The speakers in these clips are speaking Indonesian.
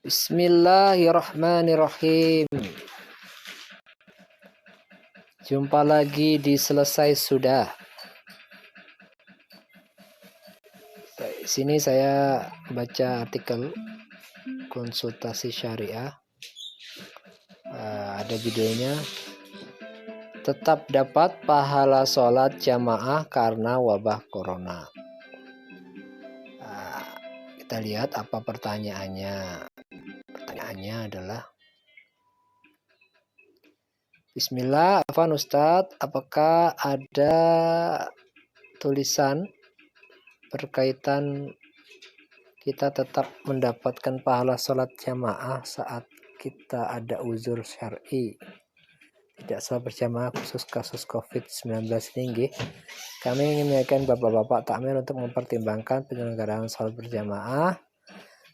Bismillahirrahmanirrahim. Jumpa lagi di Selesai Sudah. Di sini saya baca artikel konsultasi syariah. Ada videonya. Tetap dapat pahala sholat jamaah karena wabah corona. Kita lihat apa pertanyaannya. Pertanyaannya adalah, Bismillah, Afwan Ustadz, apakah ada tulisan berkaitan kita tetap mendapatkan pahala sholat jamaah saat kita ada uzur syar'i, tidak sholat berjamaah khusus kasus COVID-19 ini? Kami ingin mengingatkan bapak-bapak takmir untuk mempertimbangkan penyelenggaraan sholat berjamaah,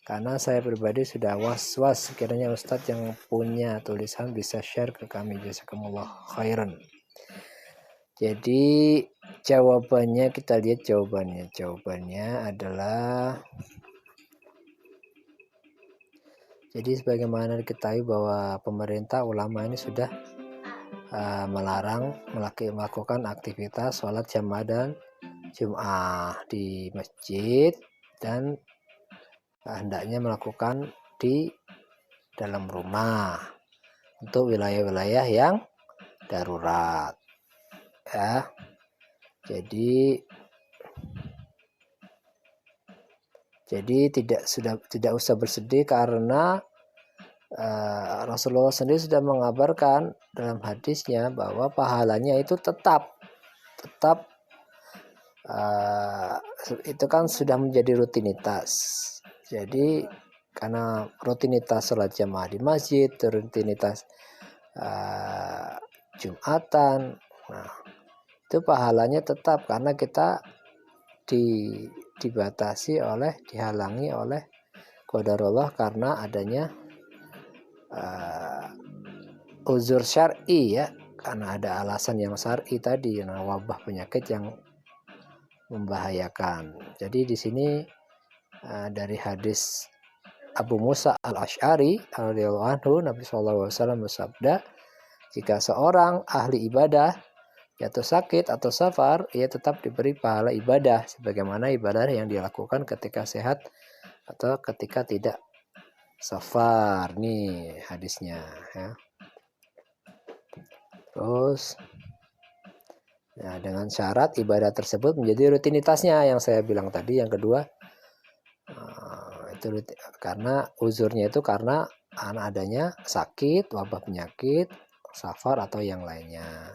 karena saya pribadi sudah was-was. Sekiranya Ustadz yang punya tulisan bisa share ke kami, jazakumullah khairan. Jadi jawabannya, kita lihat jawabannya. Jawabannya adalah, jadi sebagaimana diketahui bahwa pemerintah, ulama ini sudah melarang melakukan aktivitas sholat jamaah dan jum'ah di masjid, dan hendaknya melakukan di dalam rumah untuk wilayah-wilayah yang darurat, ya. Jadi tidak usah bersedih, karena Rasulullah sendiri sudah mengabarkan dalam hadisnya bahwa pahalanya itu tetap itu kan sudah menjadi rutinitas. Jadi karena rutinitas sholat jamaah di masjid, rutinitas Jumatan, nah itu pahalanya tetap, karena kita dihalangi oleh qadarullah karena adanya uzur syar'i, ya, karena ada alasan yang syar'i tadi, wabah penyakit yang membahayakan. Jadi di sini dari hadis Abu Musa al-Asy'ari radhiyallahu anhu, Nabi sallallahu alaihi wasallam bersabda, jika seorang ahli ibadah jatuh sakit atau safar, ia tetap diberi pahala ibadah sebagaimana ibadah yang dilakukan ketika sehat atau ketika tidak safar. Nih hadisnya, ya. Terus, nah, dengan syarat ibadah tersebut menjadi rutinitasnya yang saya bilang tadi. Yang kedua, itu karena uzurnya itu karena adanya sakit, wabah penyakit, safar atau yang lainnya.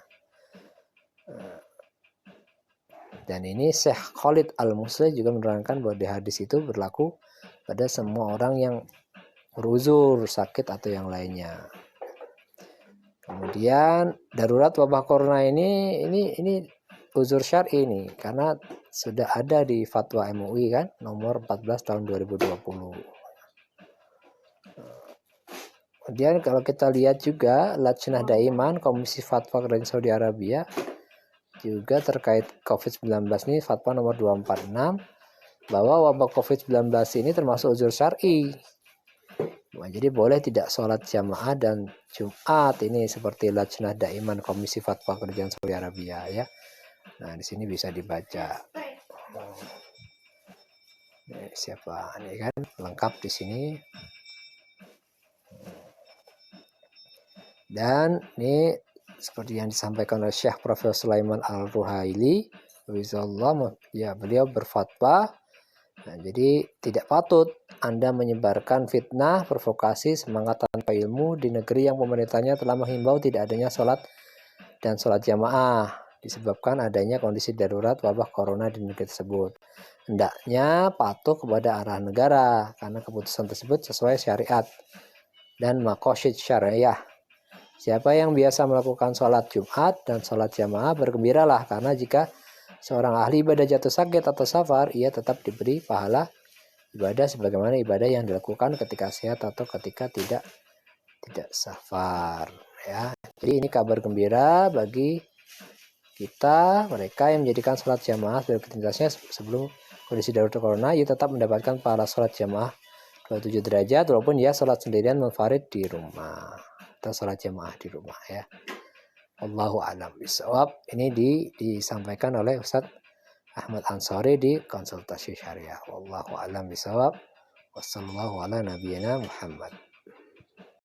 Dan ini Syekh Khalid Al-Muslih juga menerangkan bahwa di hadis itu berlaku pada semua orang yang beruzur, sakit atau yang lainnya. Kemudian darurat wabah corona ini uzur syar'i ini, karena sudah ada di fatwa MUI kan, nomor 14 tahun 2020. Kemudian kalau kita lihat juga Lajnah Daiman, Komisi Fatwa dari Saudi Arabia, juga terkait COVID-19 ini fatwa nomor 246, bahwa wabah COVID-19 ini termasuk uzur syar'i. Nah, jadi boleh tidak sholat jamaah dan Jumat ini seperti Lajnah Daiman, Komisi Fatwa Kerajaan Saudi Arabia, ya. Nah, di sini bisa dibaca. Ini siapa? Ini kan lengkap di sini. Dan ini seperti yang disampaikan oleh Syekh Profesor Sulaiman Al-Ruhaili, ya, beliau berfatwa, nah, jadi tidak patut Anda menyebarkan fitnah, provokasi, semangat tanpa ilmu di negeri yang pemerintahnya telah menghimbau tidak adanya sholat dan sholat jamaah disebabkan adanya kondisi darurat wabah corona di negeri tersebut. Hendaknya patuh kepada arahan negara, karena keputusan tersebut sesuai syariat dan maqasid syariah. Siapa yang biasa melakukan sholat Jumat dan sholat jamaah, bergembiralah, karena jika seorang ahli ibadah jatuh sakit atau safar, ia tetap diberi pahala ibadah sebagaimana ibadah yang dilakukan ketika sehat atau ketika tidak safar, ya. Jadi ini kabar gembira bagi kita, mereka yang menjadikan sholat jamaah sebagai rutinitasnya sebelum kondisi darurat corona, ia tetap mendapatkan pahala sholat jamaah 27 derajat walaupun dia sholat sendirian munfarid di rumah atau sholat jamaah di rumah ya. Allahu a'lam bishawab. Ini disampaikan oleh Ustadz Ahmad Ansori di konsultasi syariah. Wallahu a'lam bishawab. Wassallallahu ala nabiyyina Muhammad.